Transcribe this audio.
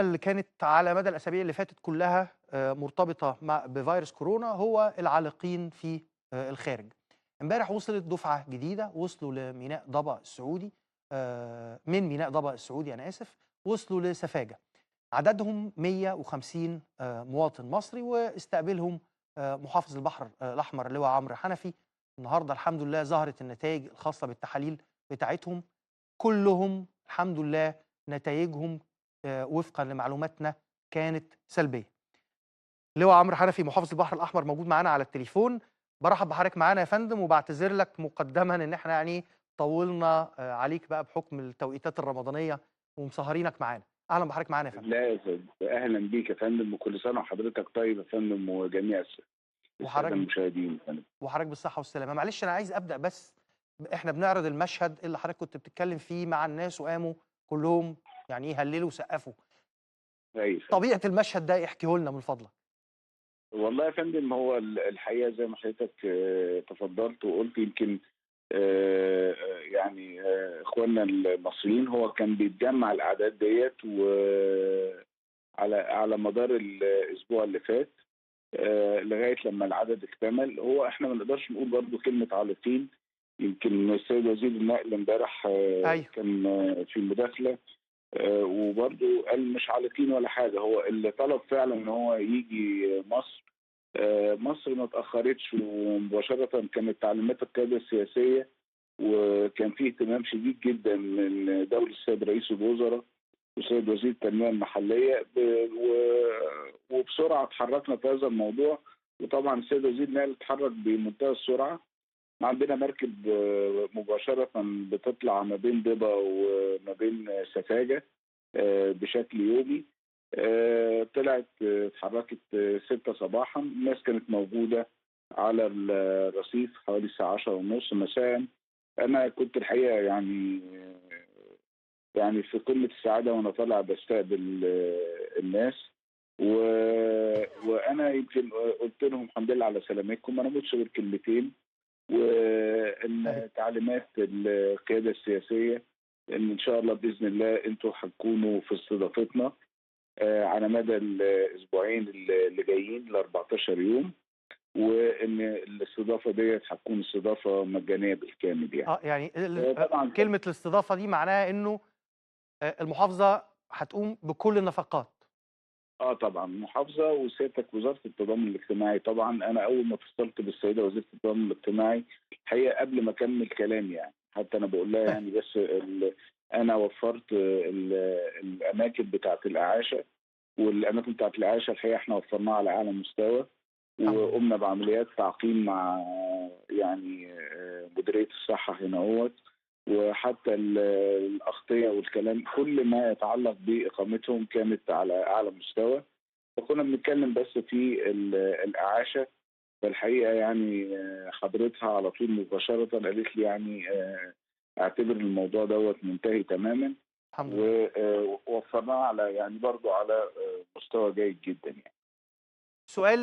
اللي كانت على مدى الأسابيع اللي فاتت كلها مرتبطة بفيروس كورونا هو العالقين في الخارج. امبارح وصلت دفعة جديدة، وصلوا لميناء ضبع السعودي، من ميناء ضبع السعودي أنا آسف، وصلوا لسفاجة. عددهم 150 مواطن مصري، واستقبلهم محافظ البحر الأحمر اللواء عمرو حنفي. النهارده الحمد لله ظهرت النتائج الخاصة بالتحاليل بتاعتهم، كلهم الحمد لله نتائجهم وفقًا لمعلوماتنا كانت سلبية. اللواء عمرو حنفي محافظ البحر الأحمر موجود معانا على التليفون. بارحب بحضرتك معانا يا فندم، وباعتذر لك مقدمًا إن إحنا يعني طوّلنا عليك بقى بحكم التوقيتات الرمضانية ومسهّرينك معانا. أهلًا بحضرتك معانا يا فندم. لا يا فندم، أهلا بيك يا فندم، وكل سنة وحضرتك طيب يا فندم، وجميع السادة وحضرتك المشاهدين يا فندم. وحضرتك بالصحة والسلامة. معلش أنا عايز أبدأ بس إحنا بنعرض المشهد اللي حضرتك كنت بتتكلم فيه مع الناس وقاموا كلّهم يعني يهلّلوا ويسقّفوا. أيوه يا فندم. طبيعة المشهد ده احكيه لنا من فضلك. والله يا فندم، هو الحقيقة زي ما حضرتك تفضلت وقلت، يمكن يعني إخواننا المصريين هو كان بيتجمع الأعداد ديت وعلى مدار الأسبوع اللي فات، لغاية لما العدد اكتمل. هو احنا ما نقدرش نقول برضه كلمة عالقين. يمكن السيد وزير النقل امبارح أيوه. كان في مداخلة، وبرضه قال مش عالقين ولا حاجة. هو اللي طلب فعلا ان هو يجي مصر. مصر ما تأخرتش، ومباشرة كانت تعليمات القيادة السياسية، وكان في اهتمام شديد جدا من دولة السيد رئيس الوزراء والسيد وزير التنمية المحلية وبسرعة اتحركنا في هذا الموضوع. وطبعا السيد وزير النقل اتحرك بمنتهى السرعة. عندنا مركب مباشرة بتطلع ما بين ضبا وما بين سفاجة بشكل يومي. طلعت اتحركت 6 صباحا. الناس كانت موجودة على الرصيف حوالي الساعة 10:30 مساء. أنا كنت الحقيقة يعني في قمة السعادة وأنا طالع بستقبل الناس. و... وأنا يمكن قلت لهم الحمد لله على سلامتكم، ما نموتش غير كلمتين. أيوه. وان تعليمات القياده السياسيه ان شاء الله باذن الله انتوا هتكونوا في استضافتنا على مدى الاسبوعين اللي جايين ل 14 يوم، وان الاستضافه ديت هتكون استضافه مجانيه بالكامل يعني. يعني طبعا كلمة الاستضافة دي معناها إنه المحافظة هتقوم بكل النفقات. طبعا محافظه وسيادتك وزاره التضامن الاجتماعي. طبعا انا اول ما اتصلت بالسيده وزيره التضامن الاجتماعي الحقيقه قبل ما اكمل كلامي، يعني حتى انا بقول لها يعني بس انا وفرت الاماكن بتاعه الاعاشه، والاماكن بتاعه الاعاشه الحقيقه احنا وفرناها على اعلى مستوى. الحمد لله. وقمنا بعمليات تعقيم مع يعني مديريه الصحه هنا اهوت، وحتى الاغطيه والكلام كل ما يتعلق باقامتهم كانت على اعلى مستوى. فكنا بنتكلم بس في الاعاشه. فالحقيقه يعني حضرتها على طول مباشره قالت لي يعني اعتبر الموضوع دوت منتهي تماما، الحمد لله. ووفرناه على يعني برضو على مستوى جيد جدا يعني. سؤال